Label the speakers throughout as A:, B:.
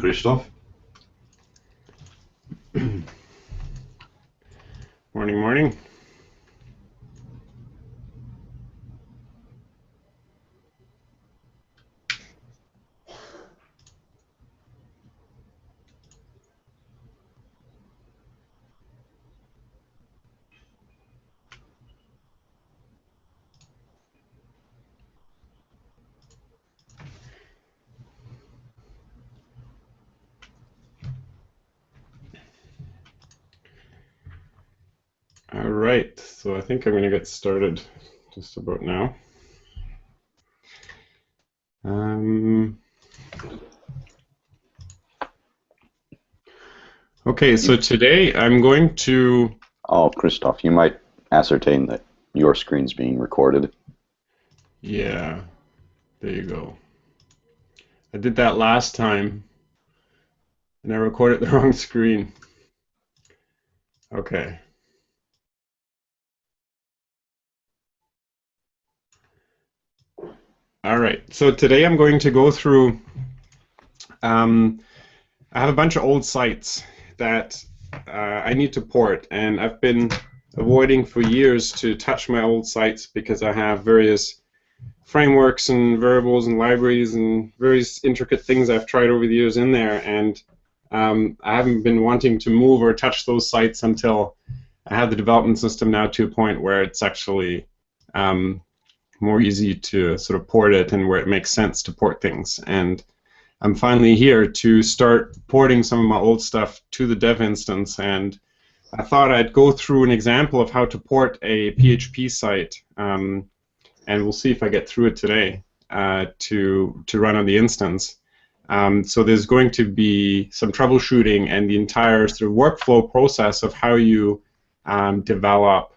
A: Christoph.
B: Morning, morning. All right, so I think I'm going to get started just about now. Okay, so today I'm going to...
C: Oh, Christoph, you might ascertain that your screen's being recorded.
B: Yeah, there you go. I did that last time, and I recorded the wrong screen. Okay. All right, so today I'm going to go through... I have a bunch of old sites that I need to port, and I've been avoiding for years to touch my old sites because I have various frameworks and variables and libraries and various intricate things I've tried over the years in there, and I haven't been wanting to move or touch those sites until I have the development system now to a point where it's actually more easy to sort of port it and where it makes sense to port things. And I'm finally here to start porting some of my old stuff to the dev instance, and I thought I'd go through an example of how to port a PHP site, and we'll see if I get through it today to run on the instance. So there's going to be some troubleshooting and the entire sort of workflow process of how you develop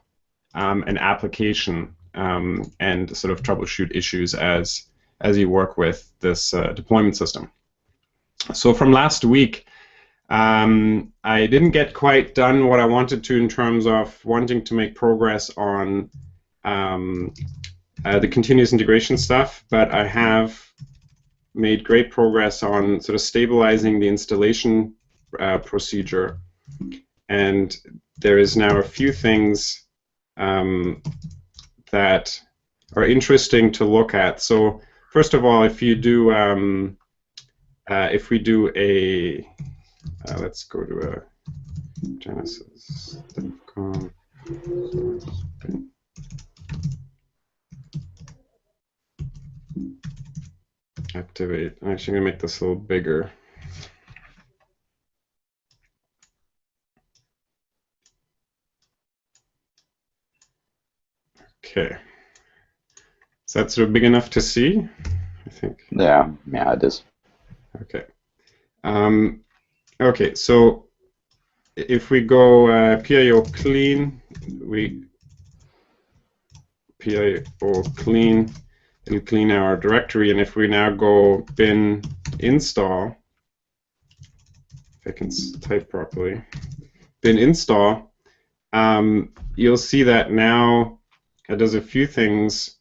B: an application and sort of troubleshoot issues as you work with this deployment system. So from last week, I didn't get quite done what I wanted to in terms of wanting to make progress on the continuous integration stuff, but I have made great progress on sort of stabilizing the installation procedure, and there is now a few things that are interesting to look at. So first of all, if you do if we do a let's go to a genesis.com. Activate. I'm actually going to make this a little bigger. Okay. Is that sort of big enough to see? I think.
C: Yeah, it is.
B: Okay. Okay, so if we go PIO clean, PIO clean, it'll clean our directory, and if we now go bin install, if I can type properly, bin install, you'll see that now it does a few things.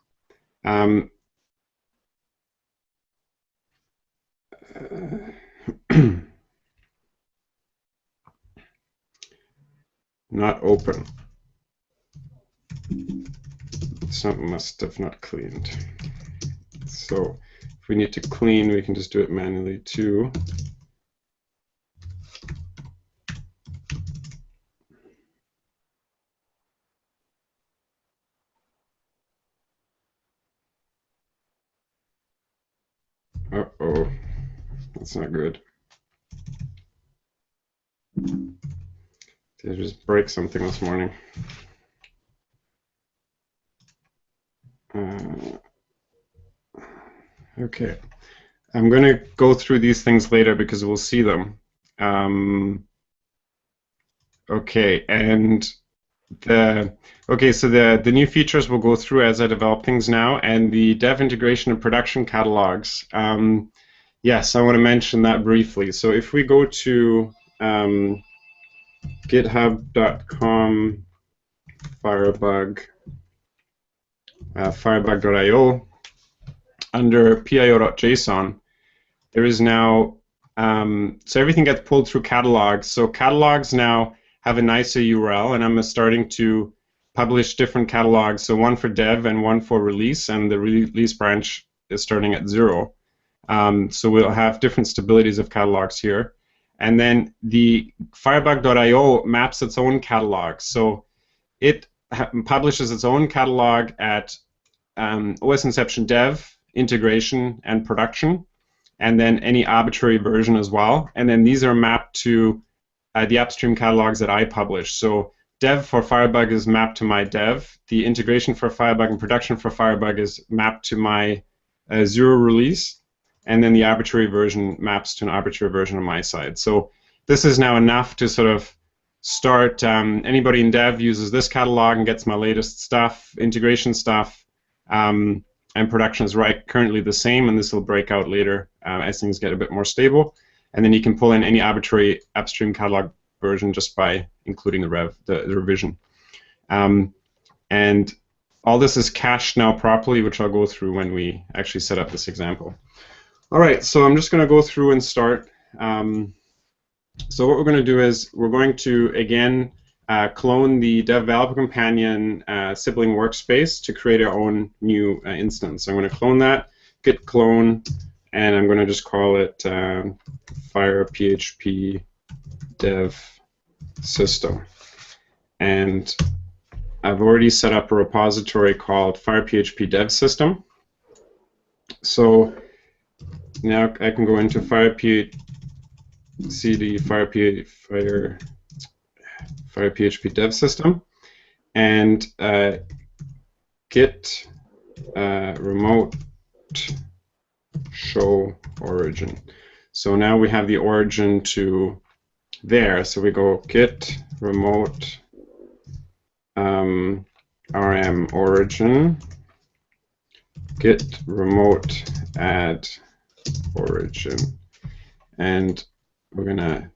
B: Not open. Something must have not cleaned. So if we need to clean, we can just do it manually too. Uh-oh, that's not good. Did I just break something this morning? Okay, I'm going to go through these things later because we'll see them. Okay, and so the new features we'll go through as I develop things now, and the dev integration and production catalogs. Yes, I want to mention that briefly. So if we go to github.com firebug firebug.io under pio.json, there is now So everything gets pulled through catalogs. So catalogs now have a nicer URL, and I'm starting to publish different catalogs. So one for dev and one for release, and the release branch is starting at 0. So we'll have different stabilities of catalogs here. And then the Firebug.io maps its own catalog. So it publishes its own catalog at OS Inception Dev, Integration, and Production, and then any arbitrary version as well. And then these are mapped to the upstream catalogs that I publish. So Dev for Firebug is mapped to my Dev. The integration for Firebug and production for Firebug is mapped to my 0 release. And then the arbitrary version maps to an arbitrary version on my side. So this is now enough to sort of start. Anybody in Dev uses this catalog and gets my latest stuff, integration stuff, and production is currently the same, and this will break out later as things get a bit more stable. And then you can pull in any arbitrary upstream catalog version just by including the revision. And all this is cached now properly, which I'll go through when we actually set up this example. All right, so I'm just going to go through and start. So what we're going to do is we're going to, again, clone the developer companion sibling workspace to create our own new instance. So I'm going to clone that, git clone, and I'm going to just call it Fire PHP Dev System. And I've already set up a repository called Fire PHP Dev System. So now I can go into cd Fire PHP Dev System and git remote show origin. So now we have the origin to there. So we go git remote rm origin, git remote add origin, and we're going to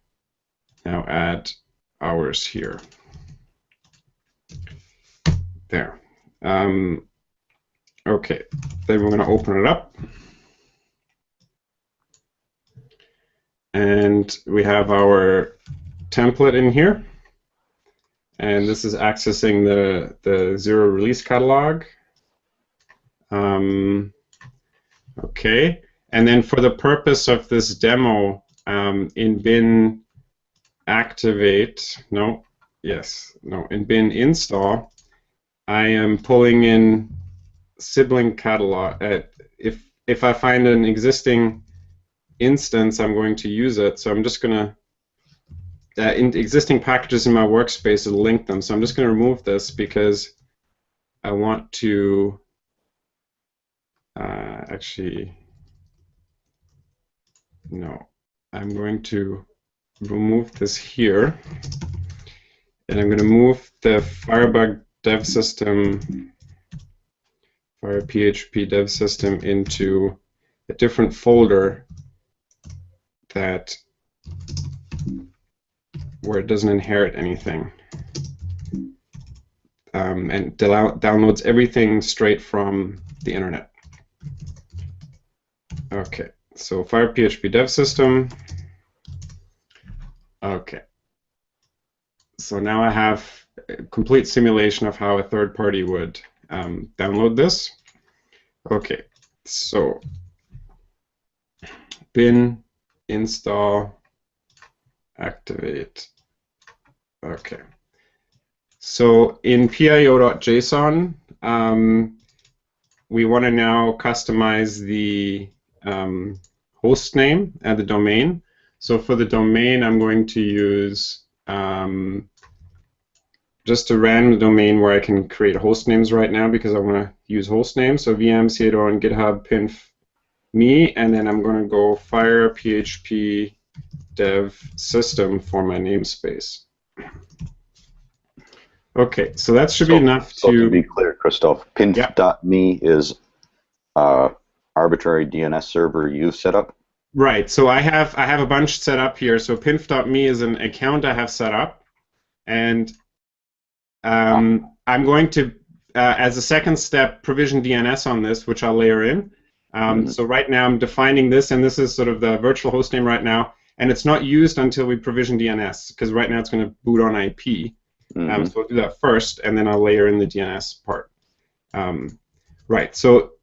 B: now add ours here. There. Okay, then we're going to open it up. And we have our template in here. And this is accessing the 0 release catalog. Okay. And then for the purpose of this demo, in bin activate, in bin install, I am pulling in sibling catalog. If I find an existing instance, I'm going to use it. So I'm just going to, in existing packages in my workspace, it'll link them. So I'm just going to remove this because I want to actually, no, I'm going to remove this here, and I'm going to move the Firebug Dev System, Fire PHP Dev System into a different folder where it doesn't inherit anything, and downloads everything straight from the internet. Okay, so Fire PHP Dev System. Okay, so now I have a complete simulation of how a third party would download this. Okay, so bin install activate. Okay, so in pio.json, we want to now customize the host name and the domain. So for the domain, I'm going to use just a random domain where I can create host names right now because I want to use host names. So vm sudo and github pinf me, and then I'm going to go Fire PHP Dev System for my namespace. Okay, so that should be enough
C: so to be clear, Christoph, pinf.me is arbitrary DNS server you've set up?
B: Right, so I have a bunch set up here. So pinf.me is an account I have set up, and I'm going to, as a second step, provision DNS on this, which I'll layer in. So right now I'm defining this, and this is sort of the virtual host name right now, and it's not used until we provision DNS, because right now it's going to boot on IP. So we'll do that first, and then I'll layer in the DNS part. Right, so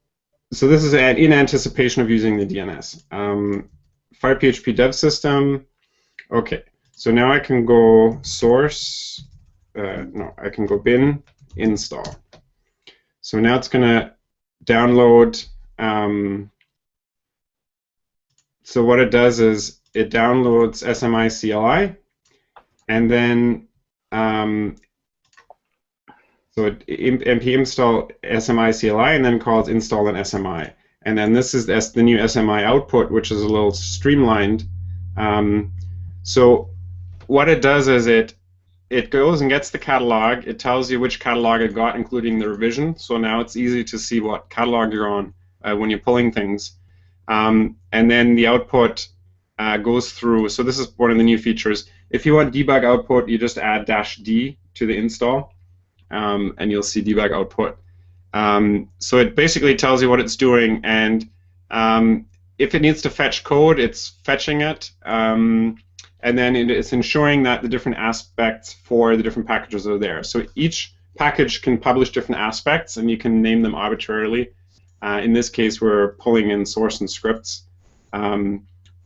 B: this is in anticipation of using the DNS. FirePHP dev system. Okay, so now I can go source, I can go bin install. So now it's going to download. So what it does is it downloads SMI CLI, and then so it np install SMI CLI, and then calls install an SMI, and then this is the new SMI output, which is a little streamlined. So what it does is it goes and gets the catalog. It tells you which catalog it got, including the revision. So now it's easy to see what catalog you're on when you're pulling things. And then the output goes through. So this is one of the new features. If you want debug output, you just add -d to the install, and you'll see debug output. So it basically tells you what it's doing, and if it needs to fetch code, it's fetching it. And then it's ensuring that the different aspects for the different packages are there. So each package can publish different aspects, and you can name them arbitrarily. In this case, we're pulling in source and scripts.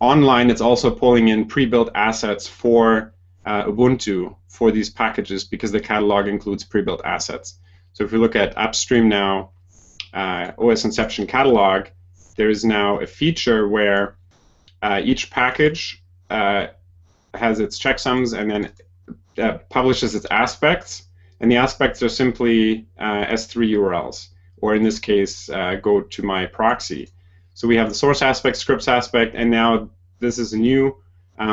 B: Online, it's also pulling in pre-built assets for Ubuntu for these packages, because the catalog includes pre-built assets. So if we look at upstream now, OS Inception catalog, there is now a feature where each package has its checksums, and then publishes its aspects, and the aspects are simply S3 URLs, or in this case, go to my proxy. So we have the source aspect, scripts aspect, and now this is new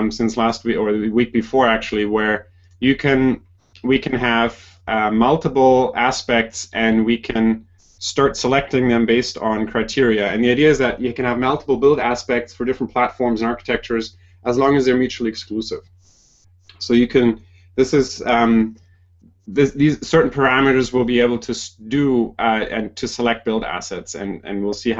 B: since last week, or the week before actually, where we can have multiple aspects, and we can start selecting them based on criteria. And the idea is that you can have multiple build aspects for different platforms and architectures, as long as they're mutually exclusive. So you can, these certain parameters will be able to do and to select build assets, and we'll see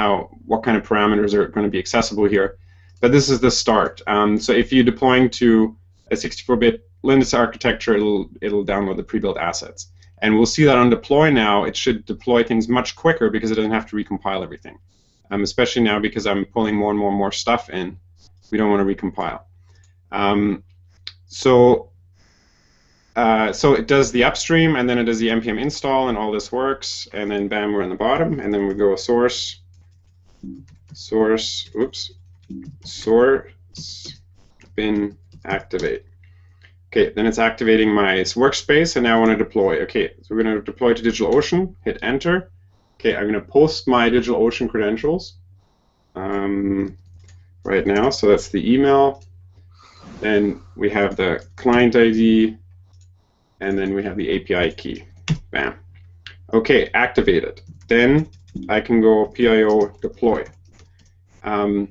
B: what kind of parameters are going to be accessible here. But this is the start. So if you're deploying to a 64-bit Linux architecture, it'll download the pre-built assets. And we'll see that on deploy now, it should deploy things much quicker because it doesn't have to recompile everything. Especially now because I'm pulling more and more stuff in. We don't want to recompile. So it does the upstream, and then it does the npm install, and all this works, and then bam, we're in the bottom, and then we go source bin activate. Okay, then it's activating my workspace, and now I want to deploy. Okay, so we're going to deploy to DigitalOcean, hit enter. Okay, I'm going to post my DigitalOcean credentials right now, so that's the email. Then we have the client ID, and then we have the API key. Bam. Okay, activated. Then I can go PIO deploy. Now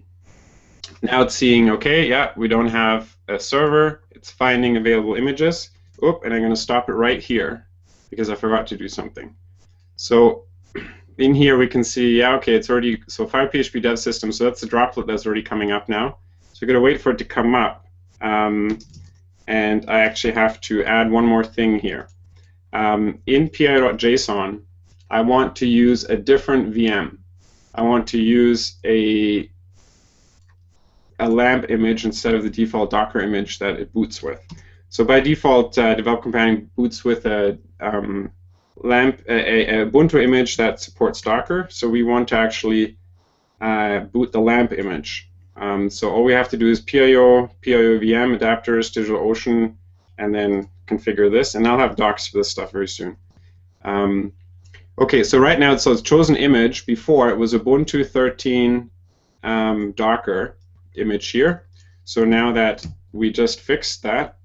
B: it's seeing, okay, yeah, we don't have a server. It's finding available images. Oop, and I'm going to stop it right here because I forgot to do something. So in here we can see, yeah, okay, it's already, so FirePHP dev system, so that's the droplet that's already coming up now. So we're going to wait for it to come up. And I actually have to add one more thing here. In pi.json, I want to use a different VM. I want to use a LAMP image instead of the default Docker image that it boots with. So by default, Develop Companion boots with a Ubuntu image that supports Docker. So we want to actually boot the LAMP image. So all we have to do is PIO VM, adapters, DigitalOcean, and then configure this. And I'll have docs for this stuff very soon. Okay, so right now it's chosen image. Before it was Ubuntu 13 Docker image here. So now that we just fixed that,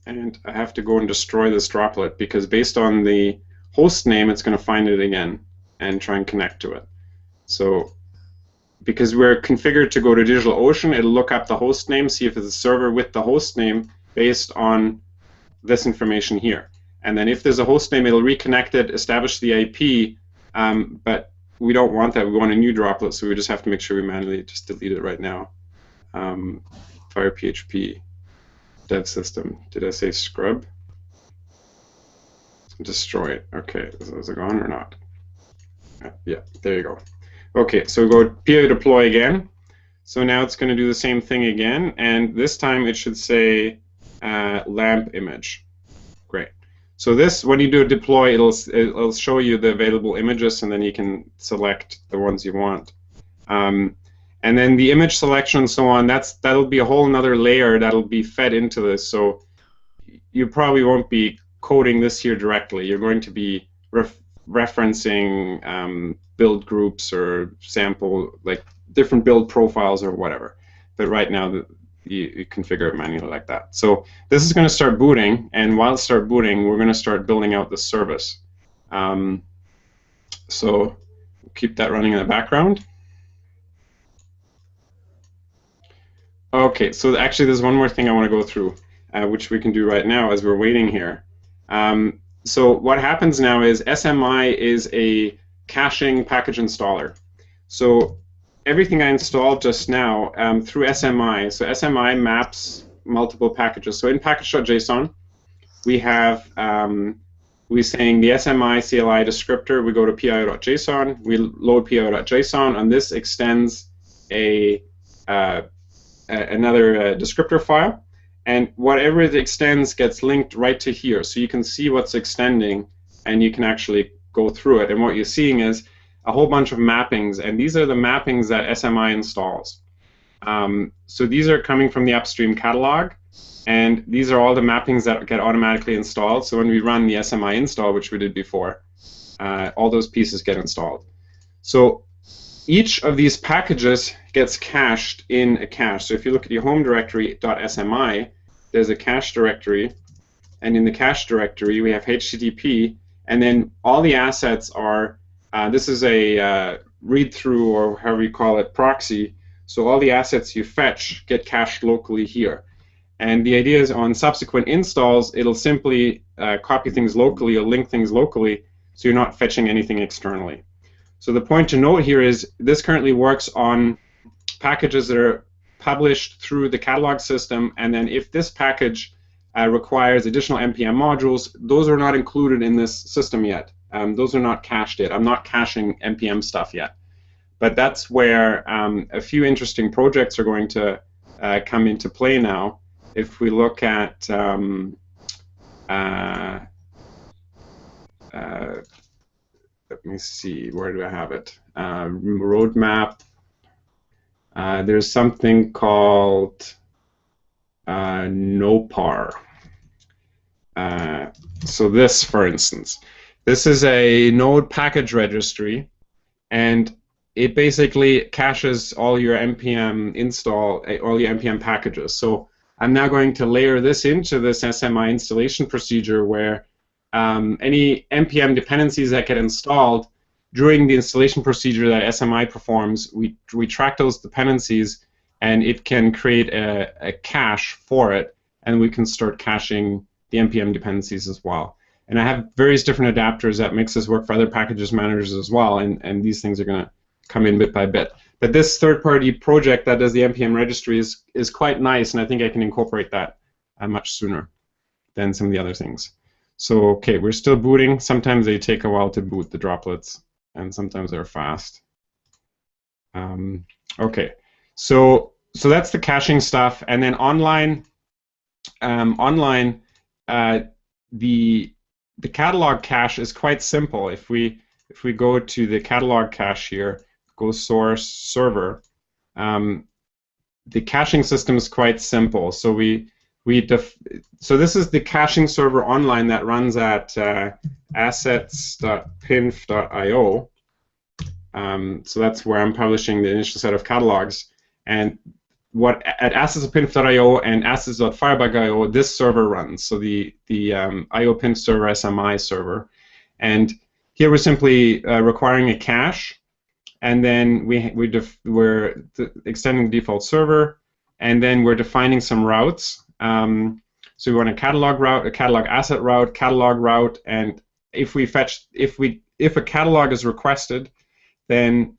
B: and I have to go and destroy this droplet, because based on the host name, it's going to find it again and try and connect to it. So because we're configured to go to DigitalOcean, it'll look up the host name, see if it's a server with the host name based on this information here. And then if there's a host name, it'll reconnect it, establish the IP, but we don't want that. We want a new droplet, so we just have to make sure we manually just delete it right now. Fire PHP dev system. Did I say scrub? Destroy it. Okay, is it gone or not? Yeah, there you go. Okay, so we go PO deploy again. So now it's going to do the same thing again, and this time it should say lamp image. Great. So this, when you do a deploy, it'll show you the available images, and then you can select the ones you want. And then the image selection and so on, that'll be a whole nother layer that'll be fed into this. So you probably won't be coding this here directly. You're going to be referencing build groups or sample, like different build profiles or whatever. But right now, you configure it manually like that. So this is going to start booting, and while it starts booting, we're going to start building out the service. So keep that running in the background. Okay, so actually there's one more thing I want to go through, which we can do right now as we're waiting here. So what happens now is SMI is a caching package installer. So everything I installed just now through SMI, so SMI maps multiple packages. So in package.json, we have, we're saying the SMI CLI descriptor, we go to pio.json, we load pio.json, and this extends another descriptor file, and whatever it extends gets linked right to here, so you can see what's extending and you can actually go through it. And what you're seeing is a whole bunch of mappings, and these are the mappings that SMI installs. So these are coming from the upstream catalog, and these are all the mappings that get automatically installed. So when we run the SMI install, which we did before, all those pieces get installed. So each of these packages gets cached in a cache. So if you look at your home directory .smi, there's a cache directory, and in the cache directory we have HTTP, and then all the assets are, this is a read-through, or however you call it, proxy. So all the assets you fetch get cached locally here. And the idea is on subsequent installs, it'll simply copy things locally or link things locally, so you're not fetching anything externally. So the point to note here is this currently works on packages that are published through the catalog system, and then if this package requires additional NPM modules, those are not included in this system yet. Those are not cached yet. I'm not caching NPM stuff yet. But that's where a few interesting projects are going to come into play now. If we look at let me see, where do I have it? Roadmap. There's something called NOPAR. So this, for instance, this is a node package registry, and it basically caches all your NPM install, all your NPM packages. So I'm now going to layer this into this SMI installation procedure where any NPM dependencies that get installed during the installation procedure that SMI performs, we track those dependencies, and it can create a cache for it, and we can start caching the NPM dependencies as well. And I have various different adapters that makes this work for other packages managers as well, and these things are going to come in bit by bit. But this third-party project that does the NPM registry is quite nice, and I think I can incorporate that much sooner than some of the other things. So, okay, we're still booting. Sometimes they take a while to boot the droplets, and sometimes they're fast. Okay, so that's the caching stuff, and then online, the catalog cache is quite simple. If we go to the catalog cache here, go source server, the caching system is quite simple. So so this is the caching server online that runs at assets.pinf.io. So that's where I'm publishing the initial set of catalogs. And what at assets.pinf.io and assets.firebug.io, this server runs. So the IO-pinf server, SMI server. And here we're simply requiring a cache, and then we're extending the default server, and then we're defining some routes. So we want a catalog route, a catalog asset route, catalog route, and if a catalog is requested, then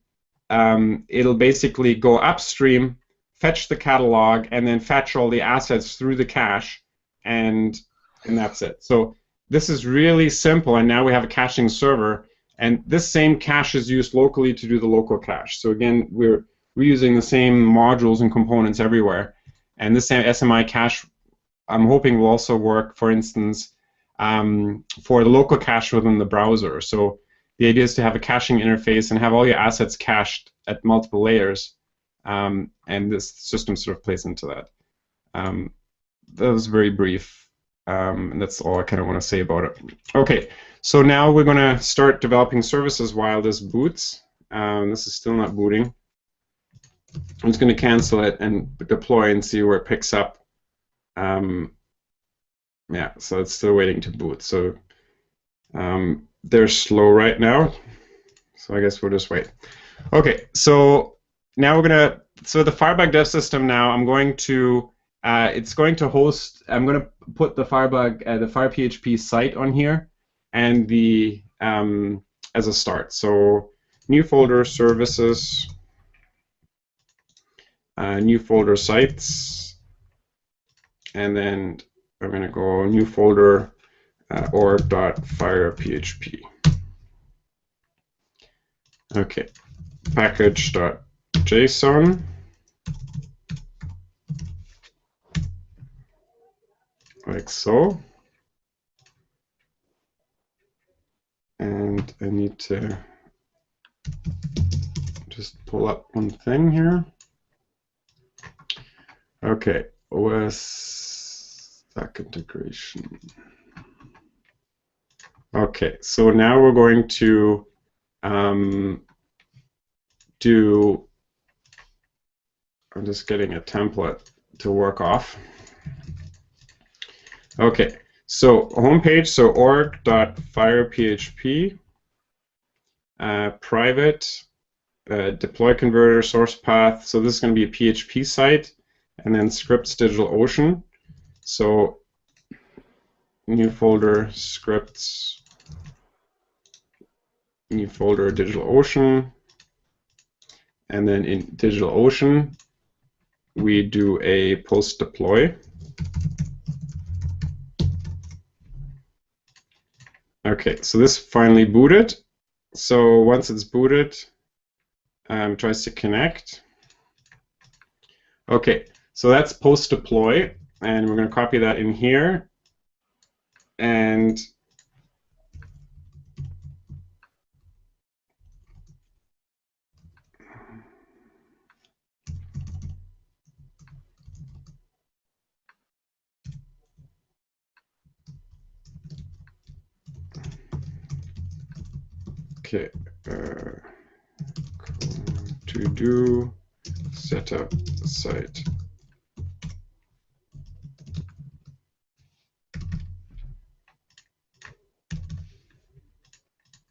B: it'll basically go upstream, fetch the catalog, and then fetch all the assets through the cache, and that's it. So this is really simple, and now we have a caching server, and this same cache is used locally to do the local cache. So again, we're reusing the same modules and components everywhere, and this same SMI cache, I'm hoping will also work, for instance, for the local cache within the browser. So the idea is to have a caching interface and have all your assets cached at multiple layers, and this system sort of plays into that. That was very brief, and that's all I kind of want to say about it. Okay, so now we're going to start developing services while this boots. This is still not booting. I'm just going to cancel it and deploy and see where it picks up. Yeah, so it's still waiting to boot. So they're slow right now. So I guess we'll just wait. Okay, so now we're gonna. So the Firebug dev system now, I'm going to. It's going to host. I'm going to put the Firebug, the FirePHP site on here, and the as a start. So new folder services, new folder sites, and then I'm going to go new folder org.firephp. Okay, package.json. Like so. And I need to just pull up one thing here. Okay, OS stack integration. Okay, so now we're going to do, I'm just getting a template to work off. Okay, so homepage, so org.firephp, private, deploy converter, source path. So this is going to be a PHP site, and then scripts DigitalOcean. So new folder scripts, new folder DigitalOcean, and then in DigitalOcean we do a post deploy. Okay, so this finally booted. So once it's booted, tries to connect. Okay, so that's post deploy, and we're going to copy that in here, and okay, to do setup site.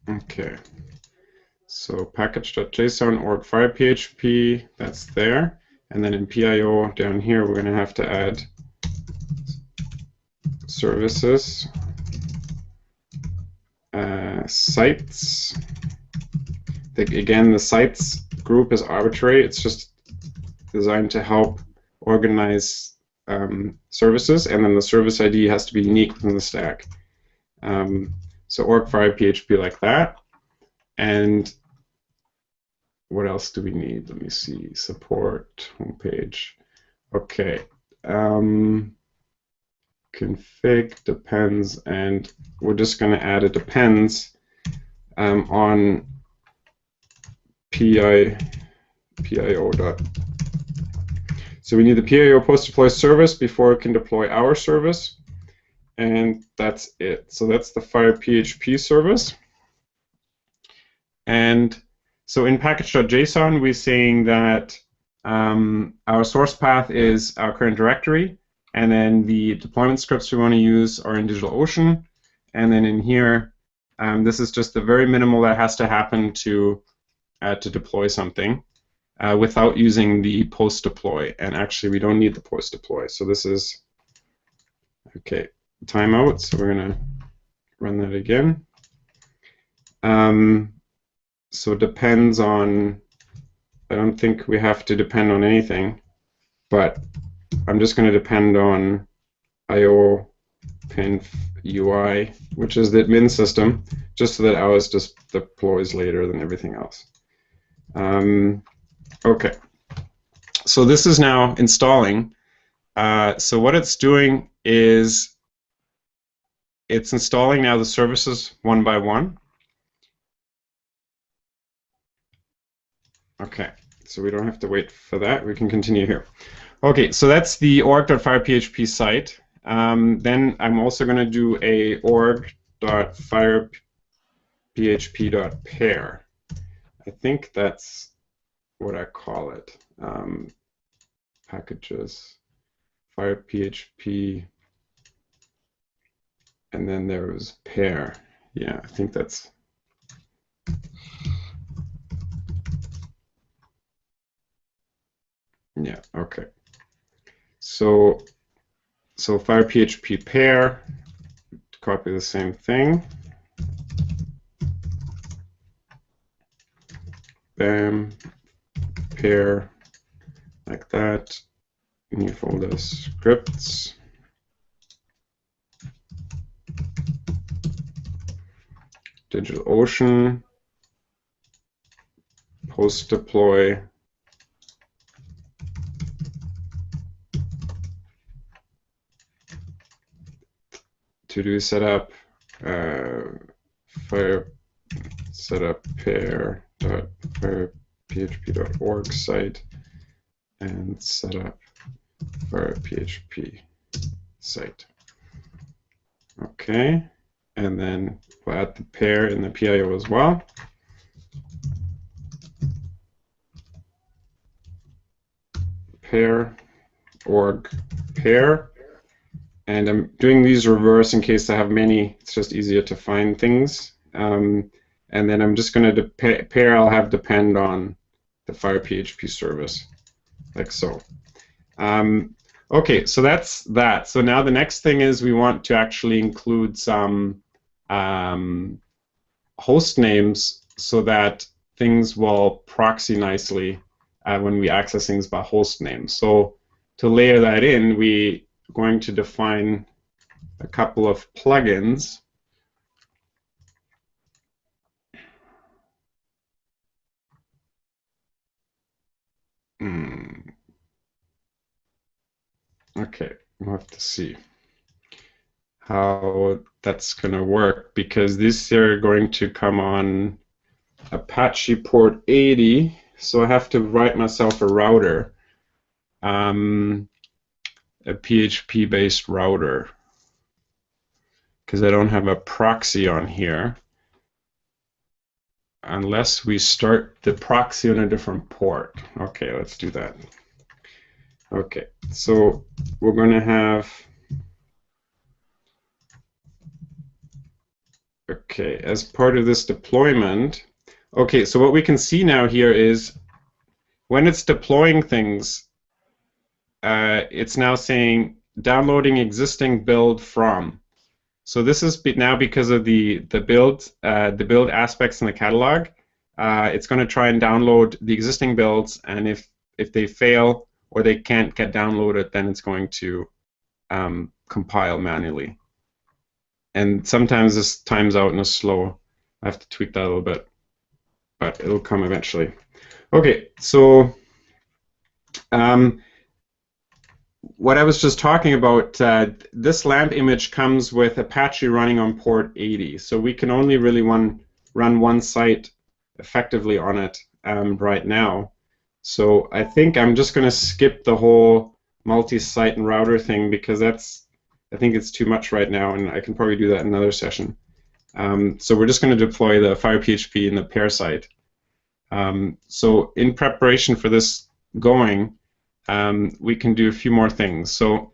B: Okay, so package.json org firephp, that's there, and then in PIO down here we're going to have to add services, sites. Again, the sites group is arbitrary. It's just designed to help organize services, and then the service ID has to be unique within the stack. So org firephp like that. And what else do we need? Let me see. Support, homepage. Okay. Config, depends, and we're just going to add a depends on PIO. So we need the PIO post deploy service before it can deploy our service, and that's it. So that's the FirePHP service. And so in package.json, we're saying that our source path is our current directory, and then the deployment scripts we want to use are in DigitalOcean. And then in here, this is just the very minimal that has to happen to deploy something without using the post deploy. And actually, we don't need the post deploy. So this is, okay, timeout. So we're going to run that again. So it depends on, I don't think we have to depend on anything, but I'm just going to depend on IO pin UI, which is the admin system, just so that ours just deploys later than everything else. Okay, so this is now installing. So what it's doing is it's installing now the services one by one. Okay, so we don't have to wait for that. We can continue here. Okay, so that's the org.firephp site. Then I'm also going to do a org.firephp.pair. I think that's what I call it. Packages, firephp, and then there was pair. Yeah, I think that's. Yeah, okay. So firephp pair, copy the same thing. Bam, pair, like that. New folder scripts. DigitalOcean, post deploy. To-do setup, fire setup pair.firephp.org site, and setup firephp site. Okay, and then we'll add the pair in the PIO as well. Pair, org, pair. And I'm doing these reverse in case I have many. It's just easier to find things. And then I'm just going to pair, I'll have depend on the firephp service, like so. Okay, so that's that. So now the next thing is we want to actually include some host names so that things will proxy nicely when we access things by host name. So to layer that in, we're going to define a couple of plugins. Okay, we'll have to see how that's going to work, because these are going to come on Apache port 80, so I have to write myself a router, a PHP-based router, because I don't have a proxy on here unless we start the proxy on a different port. Okay, let's do that. Okay, so we're going to have, okay, as part of this deployment, okay, so what we can see now here is when it's deploying things, it's now saying downloading existing build from. So this is now because of the build aspects in the catalog. It's going to try and download the existing builds, and if they fail or they can't get downloaded, then it's going to compile manually. And sometimes this times out and is slow. I have to tweak that a little bit, but it'll come eventually. Okay, so what I was just talking about, this lamp image comes with Apache running on port 80, so we can only really run one site effectively on it right now. So I think I'm just going to skip the whole multi-site and router thing, because I think it's too much right now, and I can probably do that in another session. So we're just going to deploy the firephp in the pair site. So in preparation for this going, we can do a few more things. So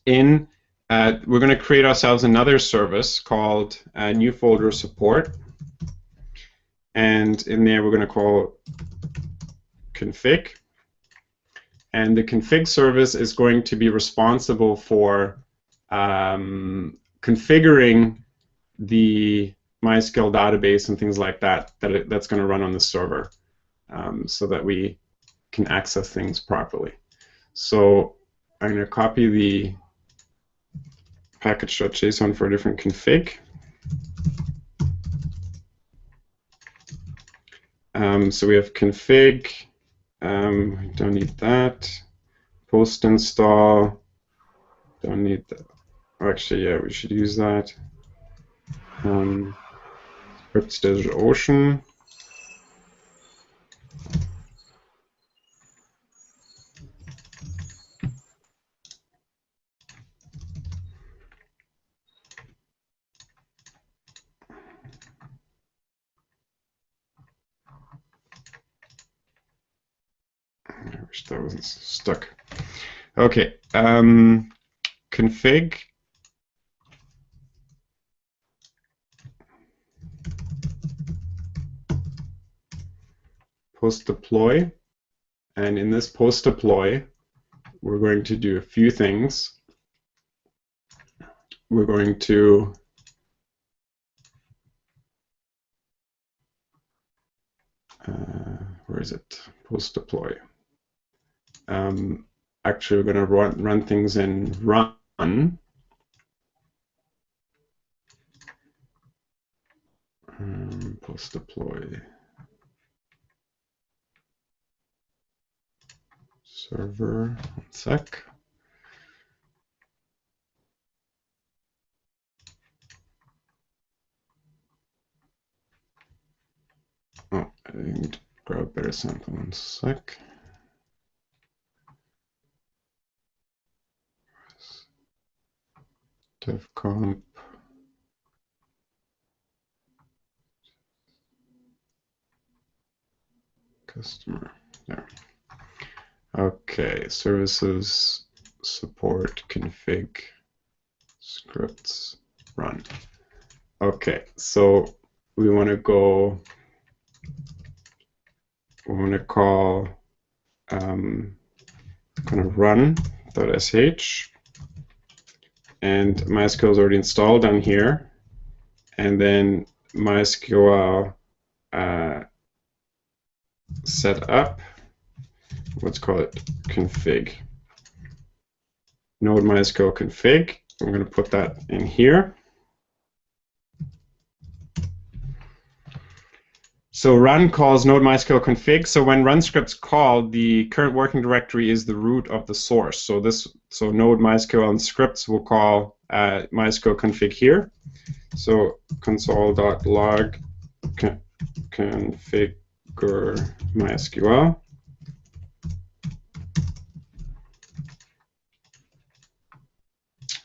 B: we're going to create ourselves another service called new folder support, and in there we're going to call config, and the config service is going to be responsible for configuring the MySQL database and things like that, that's going to run on the server, so that we can access things properly. So I'm going to copy the package.json for a different config. So we have config, we don't need that. Post install, don't need that. Actually, yeah, we should use that. Scripts-ocean. I wish that wasn't stuck. Okay, config. Post deploy, and in this post deploy, we're going to do a few things. We're going to where is it? Post deploy. Actually, we're going to run things in run. Post deploy server. 1 sec. Oh, I need to grab a better sample. 1 sec. Dev comp. Customer. There. Okay, services, support, config, scripts, run. Okay, so we want to go. We want to call kind of run.sh, and MySQL is already installed on here, and then MySQL set up. Let's call it config. Node MySQL config. I'm going to put that in here. So run calls node MySQL config. So when run scripts call, the current working directory is the root of the source. So node MySQL and scripts will call MySQL config here. So console.log configure MySQL.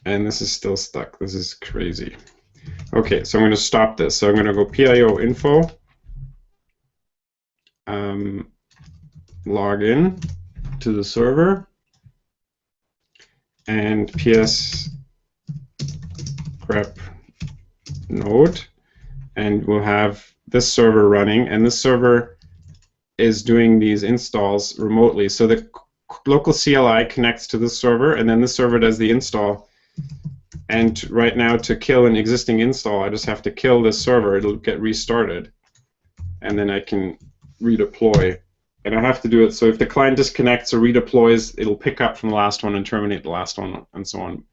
B: And this is still stuck. This is crazy. Okay, so I'm going to stop this. So I'm going to go pio info. Log in to the server and ps grep node, and we'll have this server running, and this server is doing these installs remotely. So the local CLI connects to this server, and then this server does the install. And right now, to kill an existing install, I just have to kill this server. It'll get restarted, and then I can redeploy. And I have to do it so if the client disconnects or redeploys, it'll pick up from the last one and terminate the last one, and so on.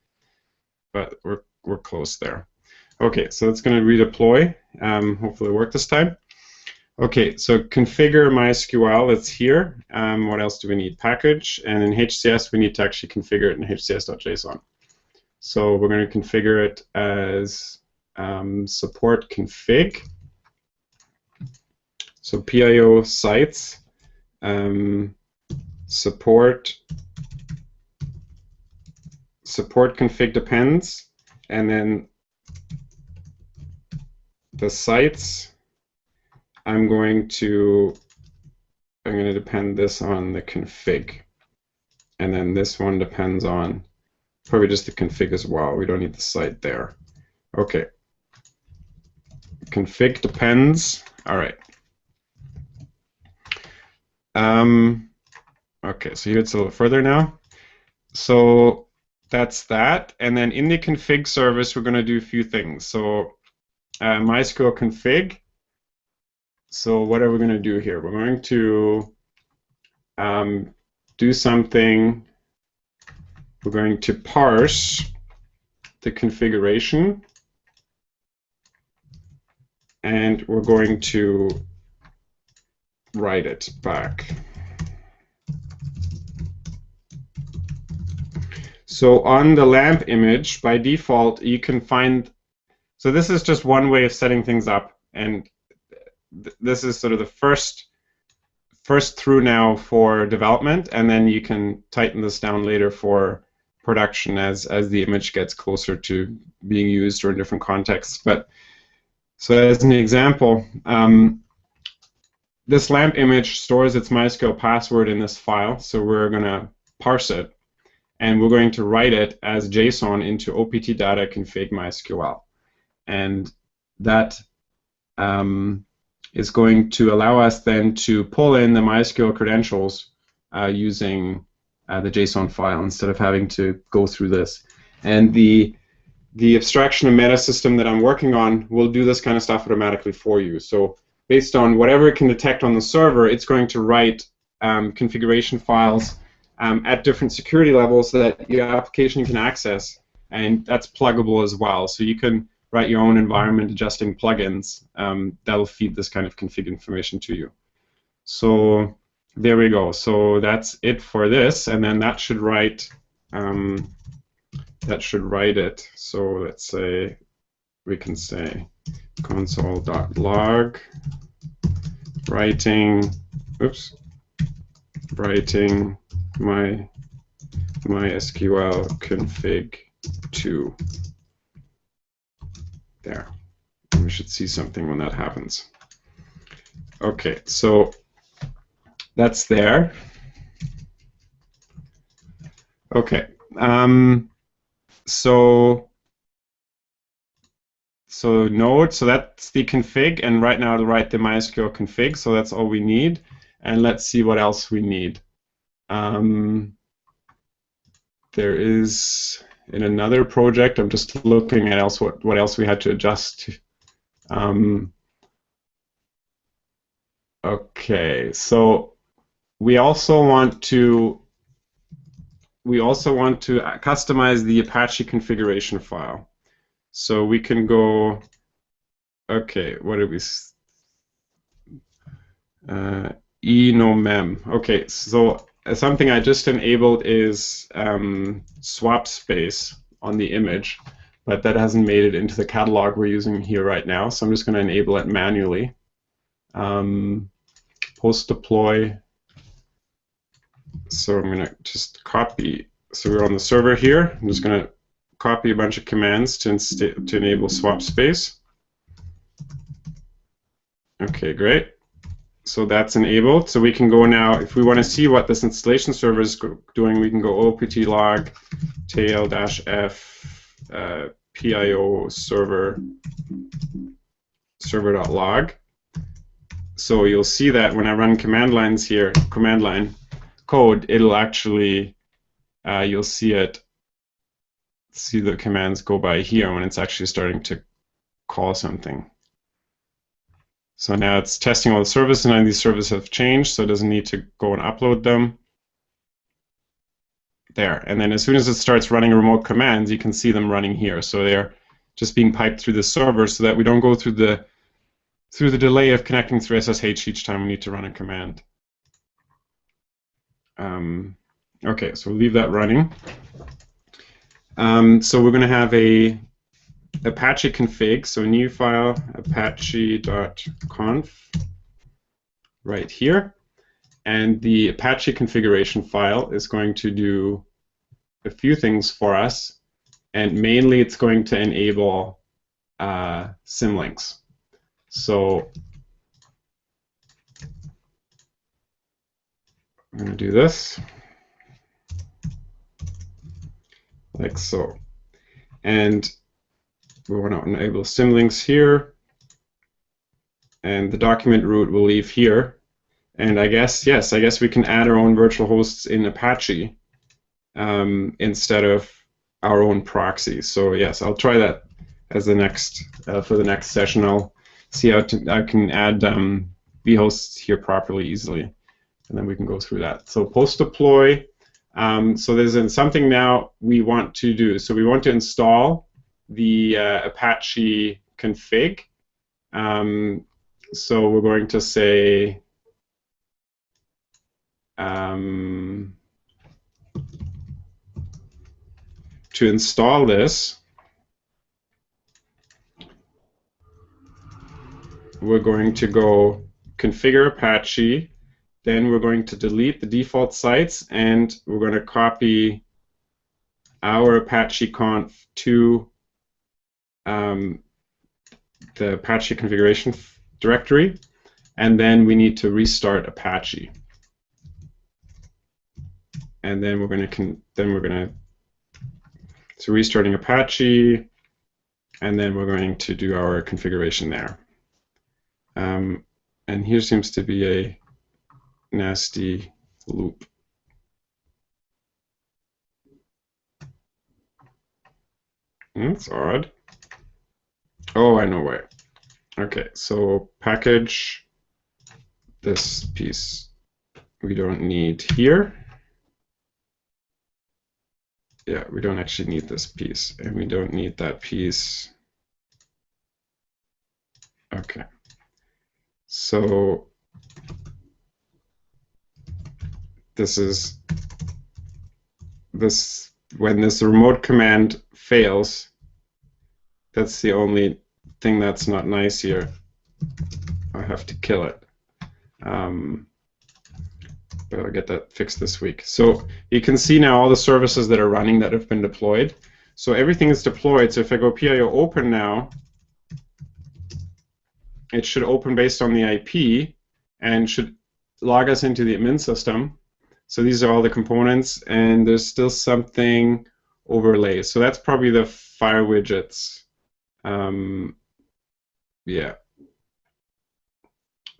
B: But we're close there. Okay, so it's going to redeploy. Hopefully it'll work this time. Okay, so configure MySQL, it's here. What else do we need? Package, and in HCS we need to actually configure it in hcs.json. So we're going to configure it as support config. So PIO sites, support config depends, and then the sites, I'm going to depend this on the config, and then this one depends on probably just the config as well. We don't need the site there. Okay. Config depends. All right. Okay, so here it's a little further now. So that's that. And then in the config service, we're going to do a few things. So MySQL config. So what are we going to do here? We're going to do something. We're going to parse the configuration, and we're going to write it back. So on the lamp image, by default, you can find, so this is just one way of setting things up, and this is sort of the first through now for development, and then you can tighten this down later for production as the image gets closer to being used or in different contexts. But so as an example, this lamp image stores its MySQL password in this file, so we're going to parse it, and we're going to write it as JSON into opt data config MySQL, and that is going to allow us then to pull in the MySQL credentials using the JSON file instead of having to go through this. And the abstraction and meta system that I'm working on will do this kind of stuff automatically for you. So based on whatever it can detect on the server, it's going to write configuration files at different security levels that your application can access, and that's pluggable as well. So you can write your own environment adjusting plugins that'll feed this kind of config information to you. So there we go. So that's it for this, and then that should write it. So let's say we can say console.log writing my MySQL config 2. There. We should see something when that happens. Okay, so that's there. Okay, so node, so that's the config, and right now to write the MySQL config, so that's all we need. And let's see what else we need. There is, in another project, I'm just looking at what else we had to adjust. Okay, so we also want to customize the Apache configuration file. So we can go, okay, what did we, enomem. Okay, so something I just enabled is swap space on the image, but that hasn't made it into the catalog we're using here right now, so I'm just going to enable it manually. Post deploy. So I'm going to just copy. So we're on the server here. I'm just going to copy a bunch of commands to enable swap space. Okay, great. So that's enabled. So we can go now, if we want to see what this installation server is doing, we can go opt log tail-f pio server.log. So you'll see that when I run command line code, it'll actually, you'll see the commands go by here when it's actually starting to call something. So now it's testing all the services, and these services have changed, so it doesn't need to go and upload them. There, and then as soon as it starts running remote commands, you can see them running here. So they're just being piped through the server so that we don't go through the delay of connecting through SSH each time we need to run a command. Okay, so we'll leave that running. So we're going to have a Apache config, so new file apache.conf right here, and the Apache configuration file is going to do a few things for us, and mainly it's going to enable symlinks. So I'm going to do this like so, and we want to enable symlinks here, and the document root we'll leave here. And I guess, yes, I guess we can add our own virtual hosts in Apache instead of our own proxy. So yes, I'll try that as the next for the next session. I'll see how I can add vhosts here properly easily, and then we can go through that. So post deploy. So there's something now we want to do. So we want to install the Apache config. So we're going to say to install this, we're going to go configure Apache, then we're going to delete the default sites, and we're going to copy our Apache conf to the Apache configuration directory, and then we need to restart Apache. And then we're going to so restarting Apache, and then we're going to do our configuration there. And here seems to be a nasty loop. That's odd. Oh, I know why. Okay, so package this piece we don't need here. Yeah, we don't actually need this piece, and we don't need that piece. Okay. So when this remote command fails, that's the only thing that's not nice here. I have to kill it. But I'll get that fixed this week. So you can see now all the services that are running that have been deployed. So everything is deployed. So if I go PIO open now, it should open based on the IP and should log us into the admin system. So these are all the components, and there's still something overlay. So that's probably the fire widgets. Yeah.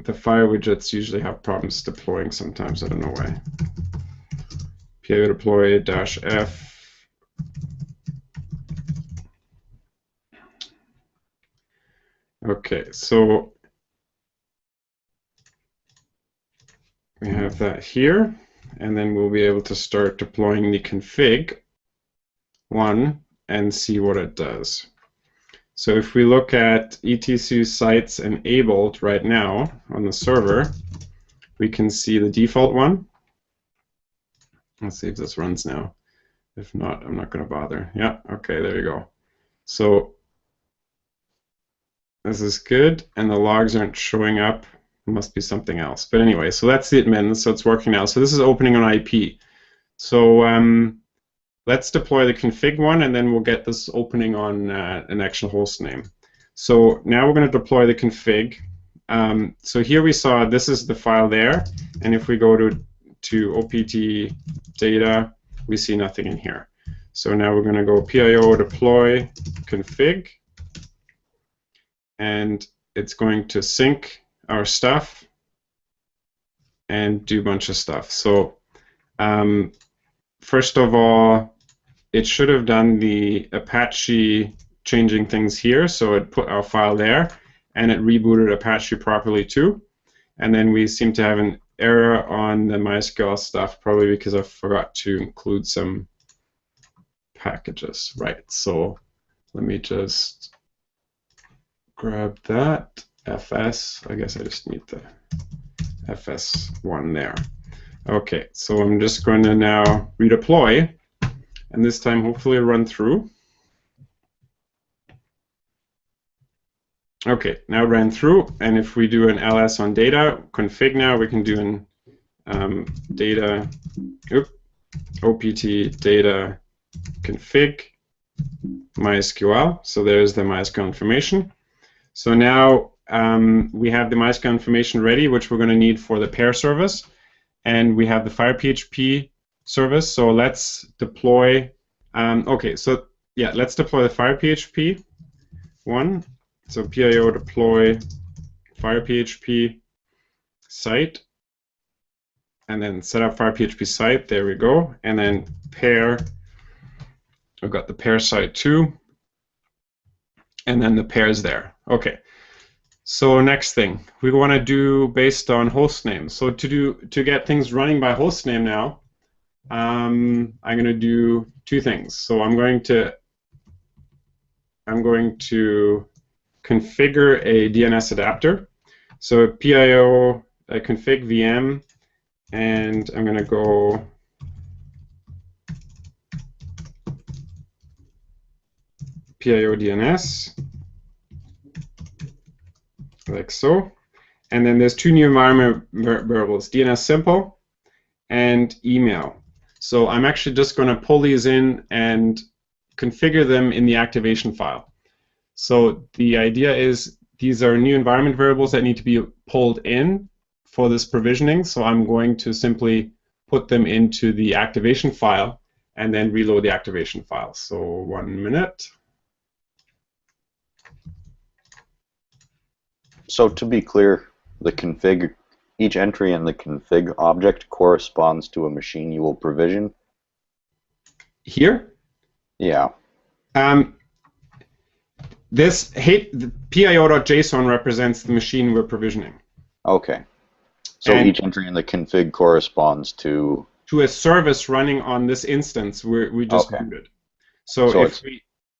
B: The fire widgets usually have problems deploying sometimes. I don't know why. PIO deploy -F. Okay, so we have that here, and then we'll be able to start deploying the config one and see what it does. So if we look at etc sites enabled right now on the server, we can see the default one. Let's see if this runs now. If not, I'm not going to bother. Yeah, okay, there you go. So this is good, and the logs aren't showing up. It must be something else. But anyway, so that's the admin, so it's working now. So this is opening on IP. So let's deploy the config one, and then we'll get this opening on an actual host name. So now we're going to deploy the config. So here we saw this is the file there, and if we go to OPT data, we see nothing in here. So now we're going to go PIO deploy config, and it's going to sync our stuff and do a bunch of stuff. So first of all, it should have done the Apache changing things here, so it put our file there, and it rebooted Apache properly too. And then we seem to have an error on the MySQL stuff, probably because I forgot to include some packages. Right, so let me just grab that fs. I guess I just need the fs1 there. Okay, so I'm just going to now redeploy, and this time hopefully it'll run through. Okay, now it ran through, and if we do an ls on data config now, we can do an data opt data config MySQL. So there's the MySQL information. So now we have the MySQL information ready, which we're going to need for the pair service, and we have the FirePHP service. So let's deploy. Okay, so yeah, let's deploy the FirePHP one. So PIO deploy FirePHP site, and then set up FirePHP site. There we go, and then pair. I've got the pair site too, and then the pairs there. Okay. So next thing we want to do based on host name. So to get things running by host name now, I'm going to do two things. So I'm going to configure a DNS adapter. So PIO config VM, and I'm going to go PIO DNS, like so. And then there's two new environment variables, DNS simple and email. So I'm actually just going to pull these in and configure them in the activation file. So the idea is these are new environment variables that need to be pulled in for this provisioning. So I'm going to simply put them into the activation file and then reload the activation file. So 1 minute.
C: So to be clear, the config, each entry in the config object corresponds to a machine you will provision?
B: Here?
C: Yeah.
B: This the PIO.json represents the machine we're provisioning.
C: Okay. So
B: And
C: each entry in the config corresponds to
B: a service running on this instance we just booted. So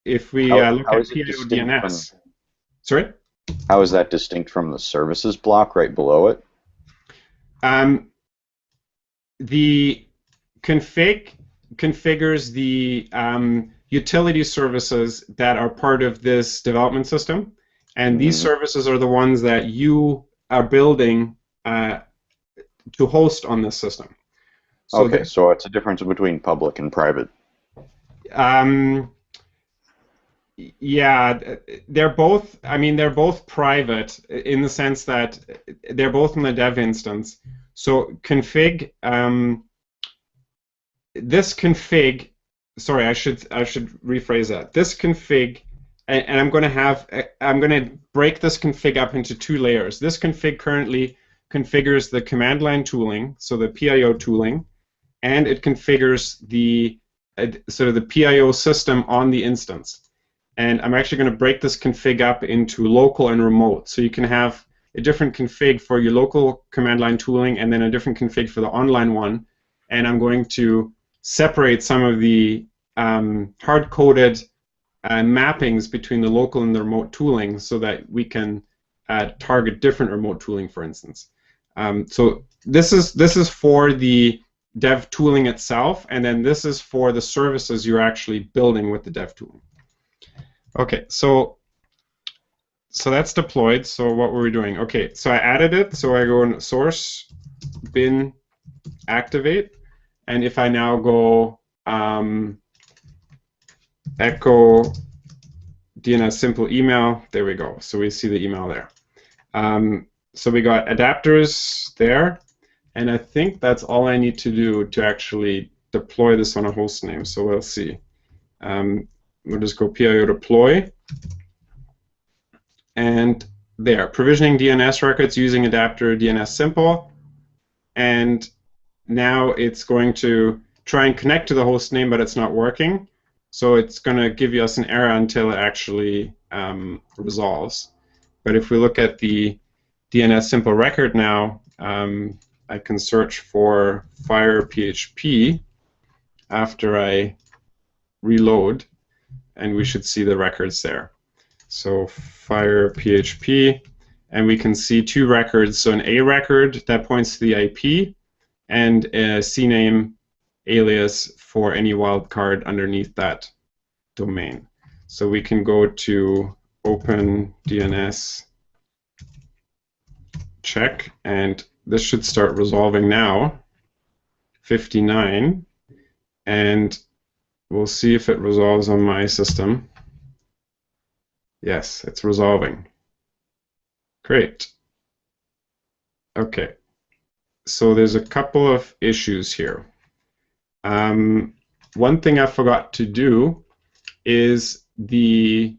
B: if we look at PIO DNS, sorry?
C: How is that distinct from the services block right below it?
B: The config configures the utility services that are part of this development system, and these services are the ones that you are building to host on this system. So
C: okay, so it's a difference between public and private.
B: Yeah, they're both. I mean, they're both private in the sense that they're both in the dev instance. So config. This config. Sorry, I should rephrase that. This config, and I'm going to break this config up into two layers. This config currently configures the command line tooling, so the PIO tooling, and it configures the sort of the PIO system on the instance. And I'm actually going to break this config up into local and remote. So you can have a different config for your local command line tooling and then a different config for the online one. And I'm going to separate some of the hard-coded mappings between the local and the remote tooling so that we can target different remote tooling, for instance. So this is for the dev tooling itself, and then this is for the services you're actually building with the dev tooling. Okay, so that's deployed. So what were we doing? Okay, so I added it. So I go in source bin activate, and if I now go echo DNS simple email, there we go. So we see the email there. So we got adapters there, and I think that's all I need to do to actually deploy this on a host name. So we'll see. We'll just go PIO deploy, and there, provisioning DNS records using adapter DNS simple, and now it's going to try and connect to the host name, but it's not working. So it's going to give us an error until it actually resolves. But if we look at the DNS simple record now, I can search for Fire PHP after I reload, and we should see the records there. So Fire PHP, and we can see two records. So an A record that points to the IP, and a CNAME alias for any wildcard underneath that domain. So we can go to Open DNS check, and this should start resolving now. 59, and we'll see if it resolves on my system. Yes, it's resolving. Great. Okay. So there's a couple of issues here. One thing I forgot to do is the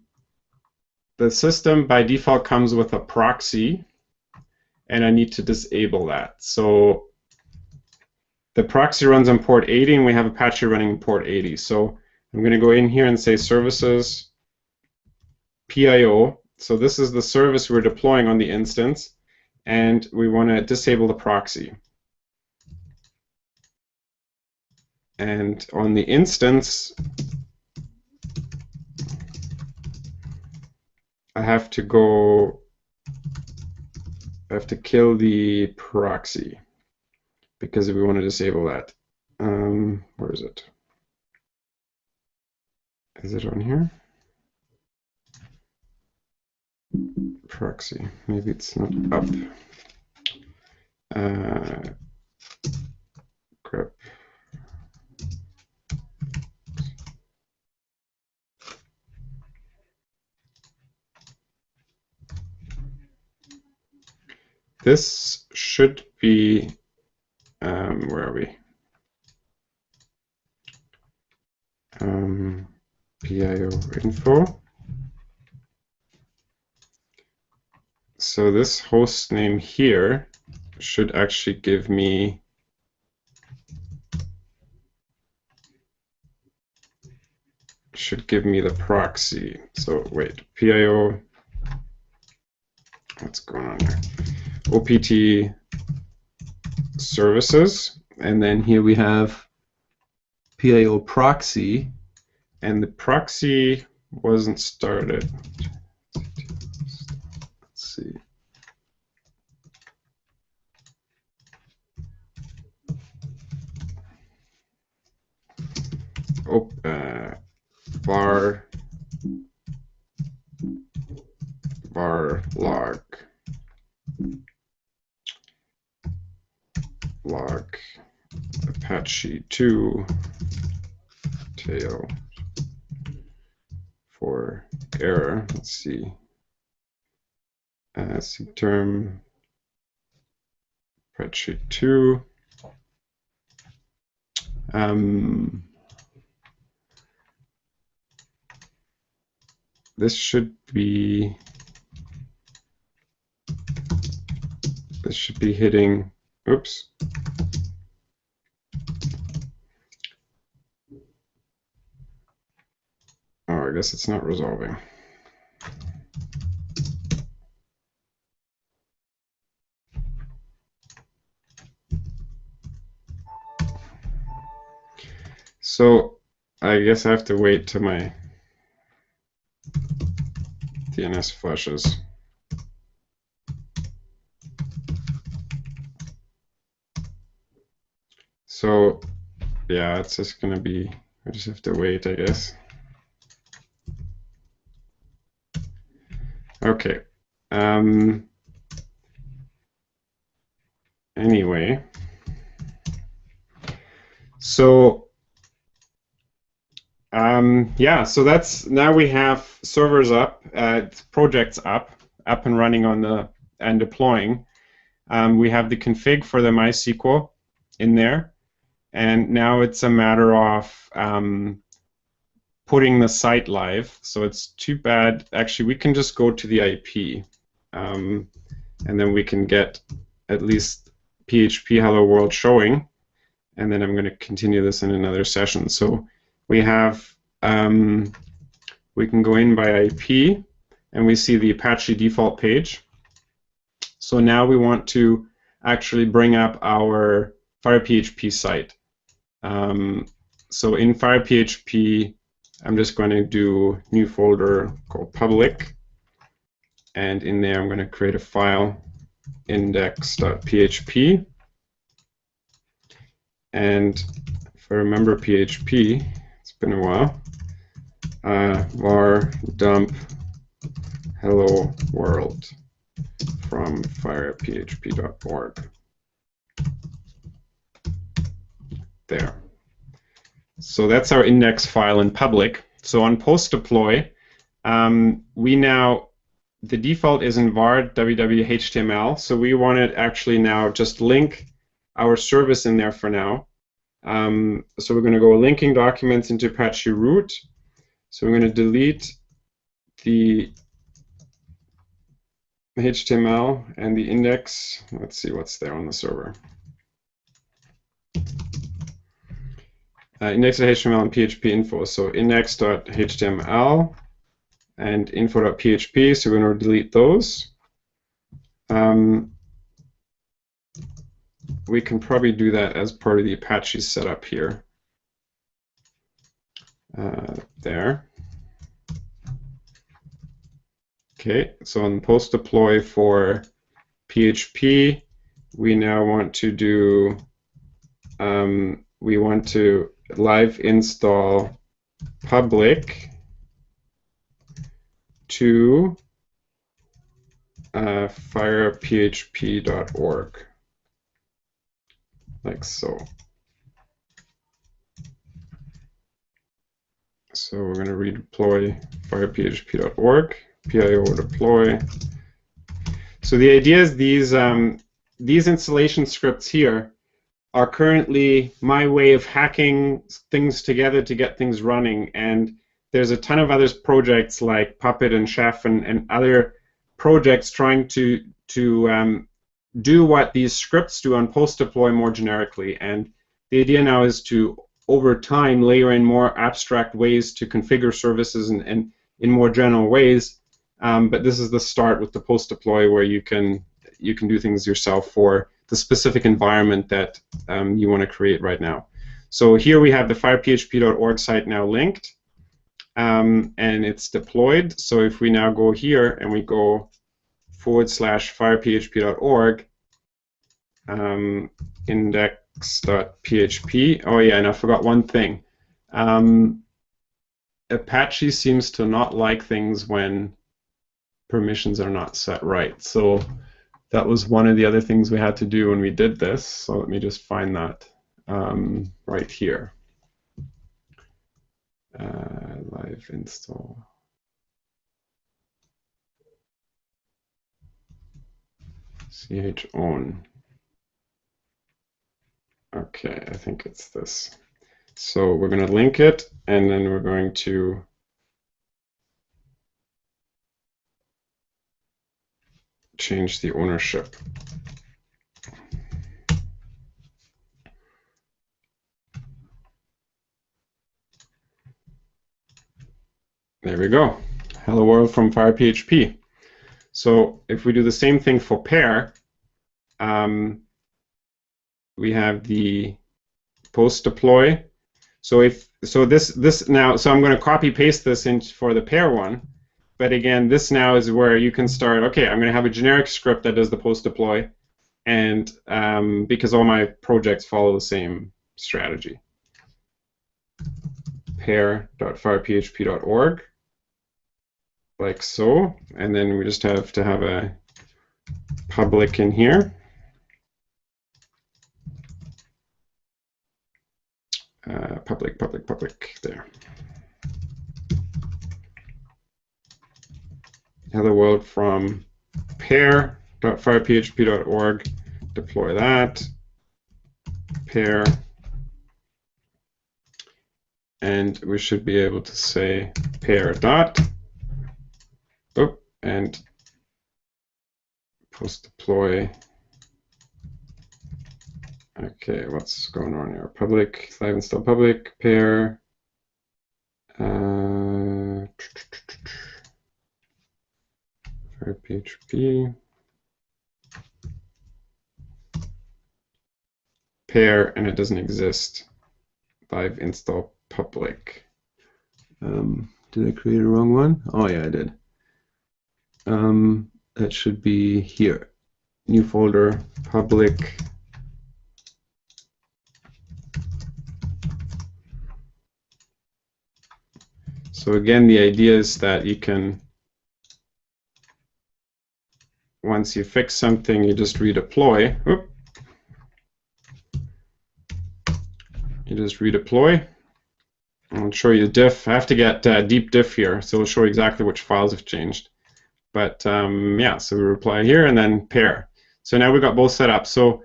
B: system by default comes with a proxy, and I need to disable that. So the proxy runs on port 80, and we have Apache running port 80. So I'm going to go in here and say services PIO. So this is the service we're deploying on the instance, and we want to disable the proxy. And on the instance, I have to kill the proxy because we want to disable that. Where is it? Is it on here? Proxy. Maybe it's not up. Grep. This should be, where are we? PIO info. So this host name here should actually give me the proxy. So wait, PIO, what's going on here? OPT services, and then here we have PIO proxy, and the proxy wasn't started. Let's see. var log Apache 2 tail for error. Let's see. Term Apache 2. This should be hitting. Oops. Oh, I guess it's not resolving. So I guess I have to wait till my DNS flushes. So yeah, it's just gonna be, I just have to wait, I guess. Okay. Anyway, so yeah, so that's, now we have servers up, projects up and running on the, and deploying. We have the config for the MySQL in there, and now it's a matter of putting the site live. So it's too bad, actually we can just go to the IP, and then we can get at least PHP Hello World showing, and then I'm going to continue this in another session. So we have, we can go in by IP, and we see the Apache default page. So now we want to actually bring up our FirePHP site. So in FirePHP, I'm just going to do new folder called public, and in there I'm going to create a file, index.php, and if I remember PHP, it's been a while, var dump hello world from firephp.org. There. So that's our index file in public. So on post deploy, we now, the default is in var www.html, so we want to actually now just link our service in there for now. So we're going to go linking documents into Apache root. So we're going to delete the HTML and the index. Let's see what's there on the server. Index.html and PHP info. So index.html, and info.php, so we're going to delete those. We can probably do that as part of the Apache setup here. There. Okay, so on post deploy for PHP, we now want to do, we want to live install public to firephp.org, like so. So we're going to redeploy firephp.org, pio deploy. So the idea is these installation scripts here are currently my way of hacking things together to get things running, and there's a ton of other projects like Puppet and Chef and other projects trying to do what these scripts do on post-deploy more generically. And the idea now is to, over time, layer in more abstract ways to configure services and in more general ways. But this is the start with the post-deploy, where you can do things yourself for the specific environment that you want to create right now. So here we have the firephp.org site now linked, and it's deployed. So if we now go here and we go /firephp.org, index.php. Oh yeah, and I forgot one thing. Apache seems to not like things when permissions are not set right. So that was one of the other things we had to do when we did this. So let me just find that right here. Live install. chown. Okay, I think it's this. So we're going to link it, and then we're going to change the ownership. There we go. Hello world from FirePHP. So if we do the same thing for pair, we have the post deploy. So I'm going to copy paste this in for the pair one. But again, this now is where you can start. Okay, I'm going to have a generic script that does the post deploy, and because all my projects follow the same strategy. pair.firephp.org, like so, and then we just have to have a public in here. Public there. Hello world from pair.firephp.org. Deploy that. Pair. And we should be able to say pair dot. Oh, and post deploy. Okay, what's going on here? Public, live install public, pair. PHP. Pair, and it doesn't exist. Live install public. Did I create a wrong one? Oh yeah, I did. That should be here. New folder, public. So again, the idea is that you can, once you fix something, you just redeploy. Oop. You just redeploy. I'll show you the diff. I have to get deep diff here, so it'll show you exactly which files have changed. But yeah, so we reply here and then pair. So now we've got both set up. So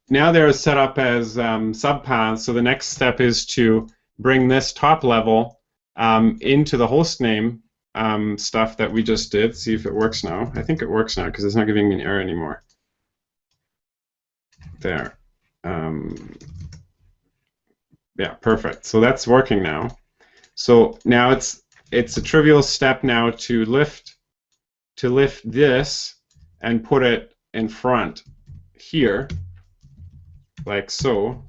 B: now they're set up as subpaths. So the next step is to bring this top level into the hostname stuff that we just did. See if it works now. I think it works now because it's not giving me an error anymore. There. Yeah, perfect. So that's working now. So now it's it's a trivial step now to lift this and put it in front here, like so,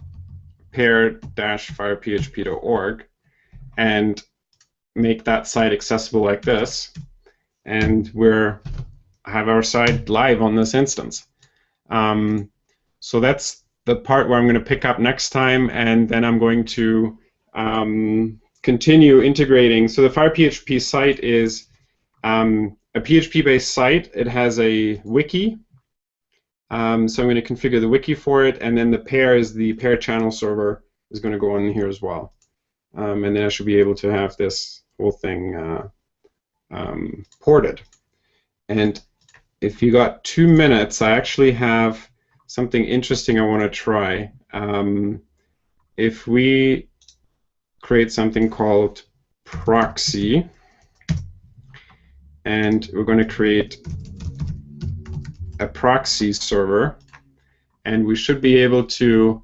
B: pair-firephp.org, and make that site accessible like this, and we're have our site live on this instance. So that's the part where I'm going to pick up next time, and then I'm going to continue integrating. So the FirePHP site is a PHP-based site. It has a wiki. So I'm going to configure the wiki for it, and then the pair is the pair channel server is going to go on here as well. And then I should be able to have this whole thing ported. And if you got 2 minutes, I actually have something interesting I want to try. If we create something called proxy, and we're going to create a proxy server, and we should be able to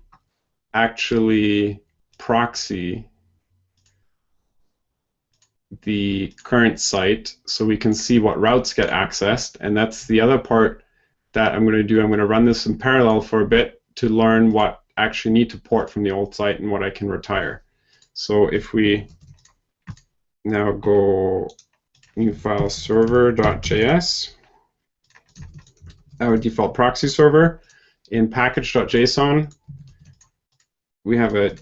B: actually proxy the current site so we can see what routes get accessed. And that's the other part that I'm going to do. I'm going to run this in parallel for a bit to learn what I actually need to port from the old site and what I can retire. So if we now go new file server.js, our default proxy server, in package.json, we have it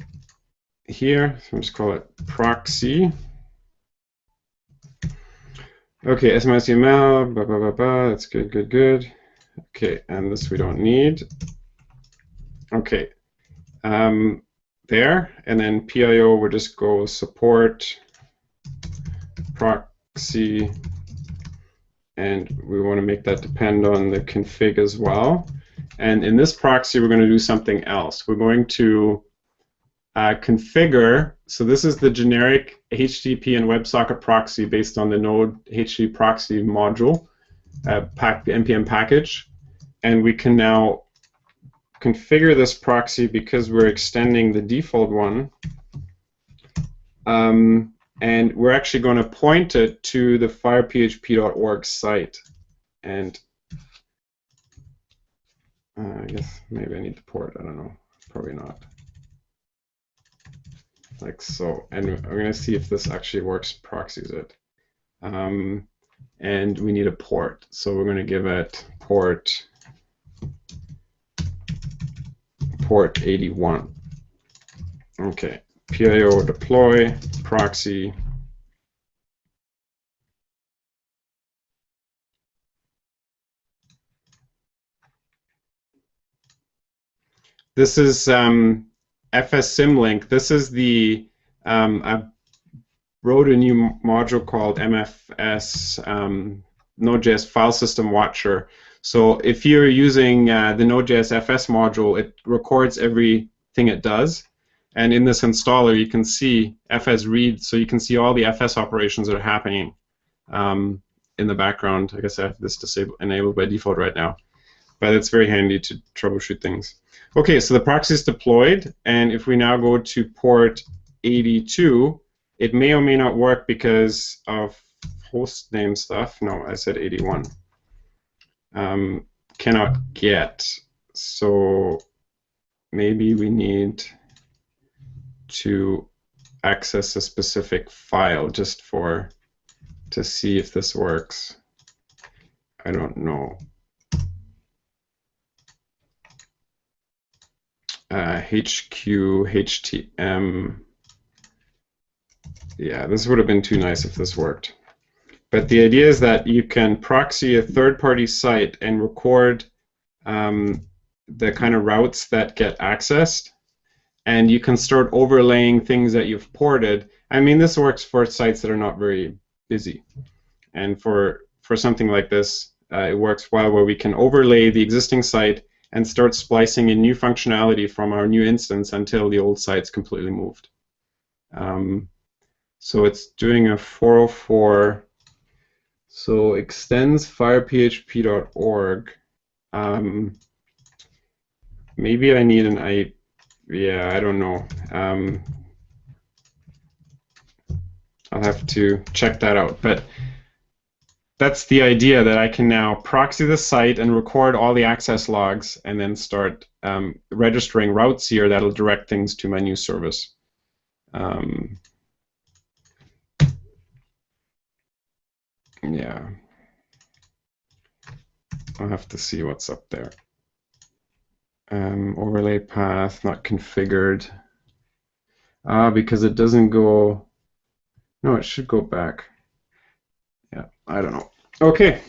B: here. So I'll just call it proxy. Okay, SMSCML, blah, blah, blah, blah. That's good, good, good. Okay, and this we don't need. Okay, there, and then PIO, we'll just go support proxy, and we want to make that depend on the config as well. And in this proxy, we're going to do something else. We're going to configure, so this is the generic HTTP and WebSocket proxy based on the Node HTTP proxy module, npm package, and we can now configure this proxy because we're extending the default one, and we're actually going to point it to the firephp.org site. And I guess maybe I need to port, I don't know, probably not. Like so, and I'm going to see if this actually works, proxies it. And we need a port, so we're going to give it port 81. Okay, PIO deploy proxy. This is FSSymlink. This is the I wrote a new module called MFS Node.js File System Watcher. So if you're using the Node.js FS module, it records everything it does. And in this installer, you can see FS read, so you can see all the FS operations that are happening in the background. I guess I have this enabled by default right now, but it's very handy to troubleshoot things. Okay, so the proxy is deployed, and if we now go to port 82, it may or may not work because of host name stuff. No, I said 81. Cannot get. So maybe we need to access a specific file just to see if this works. I don't know. HQ, HTM. Yeah, this would have been too nice if this worked. But the idea is that you can proxy a third-party site and record the kind of routes that get accessed, and you can start overlaying things that you've ported. I mean, this works for sites that are not very busy. And for something like this, it works well where we can overlay the existing site and start splicing in new functionality from our new instance until the old site's completely moved. So it's doing a 404. So extends firephp.org. Maybe I need an yeah, I don't know. I'll have to check that out. But that's the idea, that I can now proxy the site and record all the access logs and then start registering routes here that'll direct things to my new service. Yeah, I'll have to see what's up there. Overlay path not configured. Because it doesn't go. No, it should go back. Yeah, I don't know. Okay,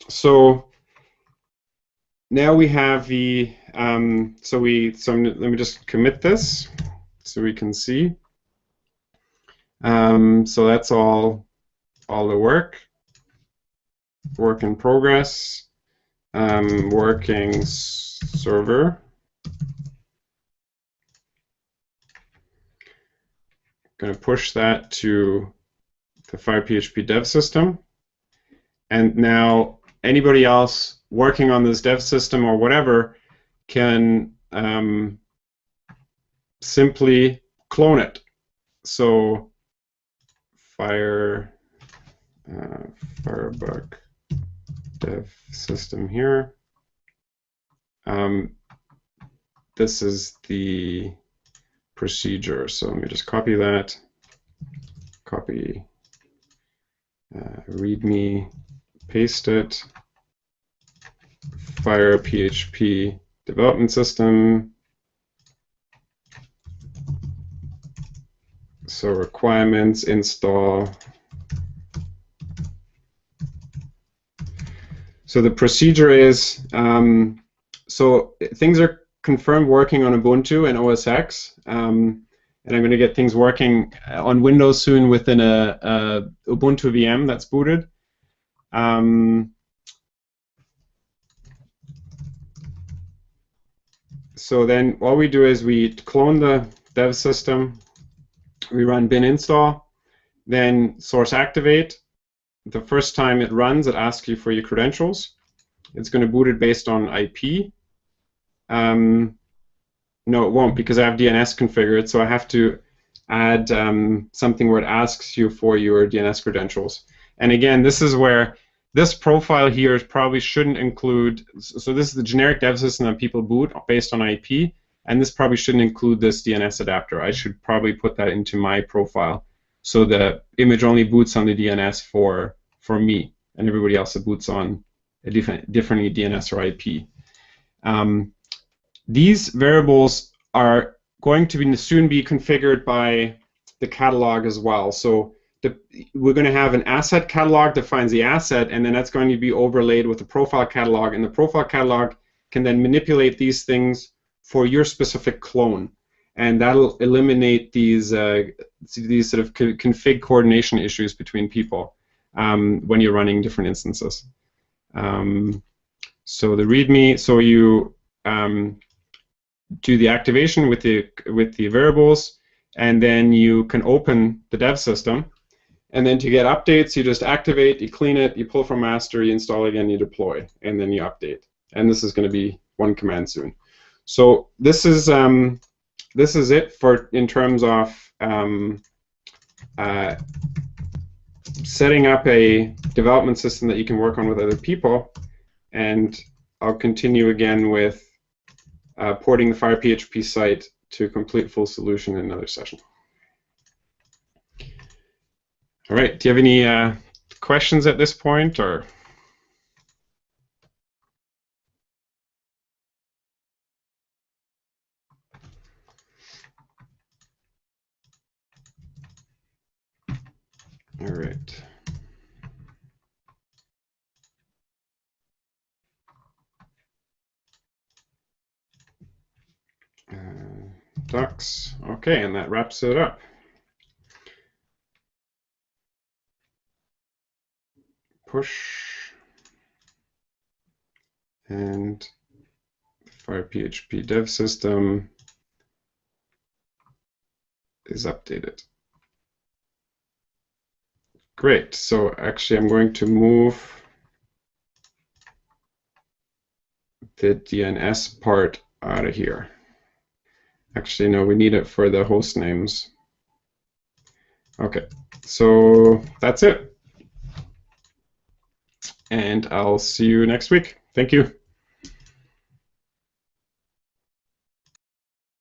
B: so now we have the. Let me just commit this so we can see. So that's all the work in progress, working server. Going to push that to the FirePHP dev system. And now anybody else working on this dev system or whatever can simply clone it. So Firebug dev system here. This is the procedure. So let me just copy that. Copy, readme, paste it. FirePHP development system. So requirements, install. So the procedure is, so things are confirmed working on Ubuntu and OS X, and I'm going to get things working on Windows soon within a Ubuntu VM that's booted. So then all we do is we clone the dev system, we run bin install, then source activate. The first time it runs, it asks you for your credentials. It's going to boot it based on IP. No, it won't, because I have DNS configured, so I have to add something where it asks you for your DNS credentials. And again, this is where this profile here probably shouldn't include, so this is the generic dev system that people boot based on IP, and this probably shouldn't include this DNS adapter. I should probably put that into my profile, so the image only boots on the DNS for me, and everybody else that boots on a differently DNS or IP. These variables are going to soon be configured by the catalog as well. So we're going to have an asset catalog that defines the asset, and then that's going to be overlaid with the profile catalog, and the profile catalog can then manipulate these things for your specific clone, and that'll eliminate these sort of config coordination issues between people when you're running different instances. So the README, so you do the activation with the variables, and then you can open the dev system, and then to get updates, you just activate, you clean it, you pull from master, you install again, you deploy, and then you update. And this is going to be one command soon. So this is it for in terms of setting up a development system that you can work on with other people, and I'll continue again with porting the FirePHP site to a complete full solution in another session. All right, do you have any questions at this point, or? All right. Docs. Okay, and that wraps it up. Push. And FirePHP dev system is updated. Great. So actually, I'm going to move the DNS part out of here. Actually, no, we need it for the host names. Okay, so that's it. And I'll see you next week. Thank you.